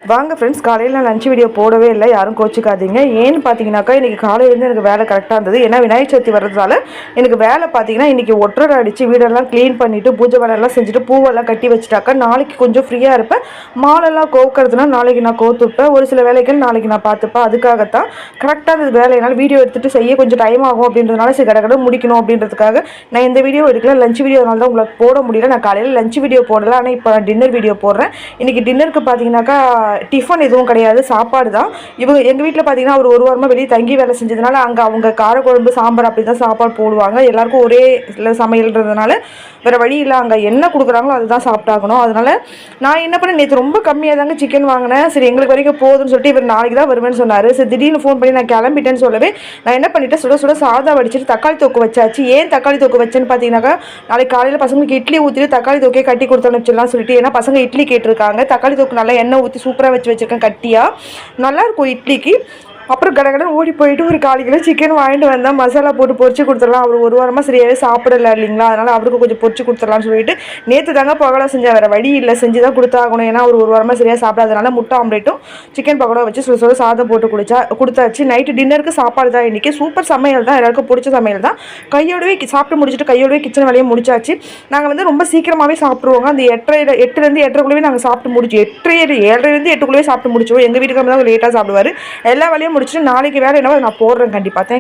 வாங்க ஃப்ரெண்ட்ஸ், காலையில் நான் லஞ்ச் வீடியோ போடவே இல்லை, யாரும் கோச்சிக்காதீங்க. ஏன்னு பார்த்தீங்கன்னாக்கா இன்றைக்கி காலையிலேருந்து எனக்கு வேலை கரெக்டாக இருந்தது. ஏன்னா விநாயகர் சதுர்த்தி வர்றதால எனக்கு வேலை பார்த்தீங்கன்னா இன்றைக்கி ஒற்றரை அடித்து வீடெல்லாம் க்ளீன் பண்ணிவிட்டு பூஜை வேலையெல்லாம் செஞ்சுட்டு பூவெல்லாம் கட்டி வச்சுட்டாக்கா நாளைக்கு கொஞ்சம் ஃப்ரீயாக இருப்பேன். மாலெல்லாம் கோக்கிறதுனா நாளைக்கு நான் கோத்துப்பேன். ஒரு சில வேலைகள் நாளைக்கு நான் பார்த்துப்பேன். அதுக்காகத்தான் கரெக்டாக அந்த வேலையினால் வீடியோ எடுத்துகிட்டு செய்ய கொஞ்சம் டைம் ஆகும் அப்படின்றதுனால சரி கடை முடிக்கணும் அப்படின்றதுக்காக நான் இந்த வீடியோ எடுக்கல. லஞ்ச் வீடியோனால தான் உங்களுக்கு போட முடியல. நான் காலையில் லஞ்ச் வீடியோ போடல, ஆனால் இப்போ டின்னர் வீடியோ போடுறேன். இன்றைக்கி டின்னருக்கு பார்த்தீங்கன்னாக்கா டிஃபன் எதுவும் கிடையாது, சாப்பாடு தான். இவங்க எங்கள் வீட்டில் பார்த்தீங்கன்னா ஒரு வாரமாக வெளியே தங்கி வேலை செஞ்சதுனால அங்கே அவங்க காரக்குழம்பு சாம்பார் அப்படி தான் சாப்பாடு போடுவாங்க. எல்லாருக்கும் ஒரே சமையல்ன்றதுனால வேறு வழி இல்லை, அங்கே என்ன கொடுக்குறாங்களோ அதுதான் சாப்பிட்டாகணும். அதனால் நான் என்ன பண்ணேன், நேற்று ரொம்ப கம்மியாக தாங்க சிக்கன் வாங்கினேன். சரி எங்களுக்கு வரைக்கும் போதும்னு சொல்லிட்டு இவர் நாளைக்கு தான் வருவேன்னு சொன்னார். சரி திடீர்னு ஃபோன் பண்ணி நான் கிளம்பிட்டேன்னு சொல்லவே நான் என்ன பண்ணிவிட்டேன், சுட சுட சாதம் வடிச்சிட்டு தக்காளி தொக்கு வச்சாச்சு. ஏன் தக்காளி தொக்கு வச்சேன்னு பார்த்தீங்கன்னாக்கா நாளைக்கு காலையில் பசங்களுக்கு இட்லி ஊற்றிட்டு தக்காளி தொக்கே கட்டி கொடுத்தோன்னு வச்சிடலாம் சொல்லிட்டு, ஏன்னா பசங்க இட்லி கேட்டிருக்காங்க. தக்காளி தொக்கு நல்லா எண்ணெய் ஊற்றி சூப்பராக வச்சுருக்கேன் கட்டியாக, நல்லாயிருக்கும் இட்லிக்கு. அப்புறம் கடகடன் ஓடி போயிட்டு ஒரு 1/4 கிலோ சிக்கன் வாங்கிட்டு வந்தால் மசாலா போட்டு பொரிச்சு கொடுத்துடலாம். அவர் ஒரு வாரமாக சரியாகவே சாப்பிடல இல்லைங்களா, அதனால் அவருக்கு கொஞ்சம் பொரிச்சு கொடுத்துடலான்னு சொல்லிட்டு நேற்று தாங்க பகோடா செஞ்சேன். வேறு வழி இல்லை, செஞ்சு தான் கொடுத்தாகணும். ஏன்னா ஒரு வாரமாக சரியாக சாப்பிடாதனால முட்டை ஆம்லேட்டும் சிக்கன் பகோடா வச்சு சுட சாதம் போட்டு கொடுத்தாச்சு. நைட்டு டின்னருக்கு சாப்பாடு தான் இன்றைக்கி. சூப்பர் சமையல் தான், எல்லாருக்கும் பிடிச்ச சமையல் தான். கையோடவே சாப்பிட்டு முடிச்சுட்டு கையோடவே கிச்சன் வேலையை முடிச்சாச்சு. நாங்கள் ரொம்ப சீக்கிரமாகவே சாப்பிடுவோங்க. அந்த 8:30 8:30 நாங்கள் சாப்பிட்டு முடிச்சு 7:30 8:30 சாப்பிட்டு முடிச்சுவோம். எங்கள் வீட்டுக்கு தான் லேட்டாக சாப்பிடுவார். எல்லா வேலையும் முடிச்சுட்டு நாளைக்கு வேலை என்னவோ நான் போடுறேன் கண்டிப்பாக.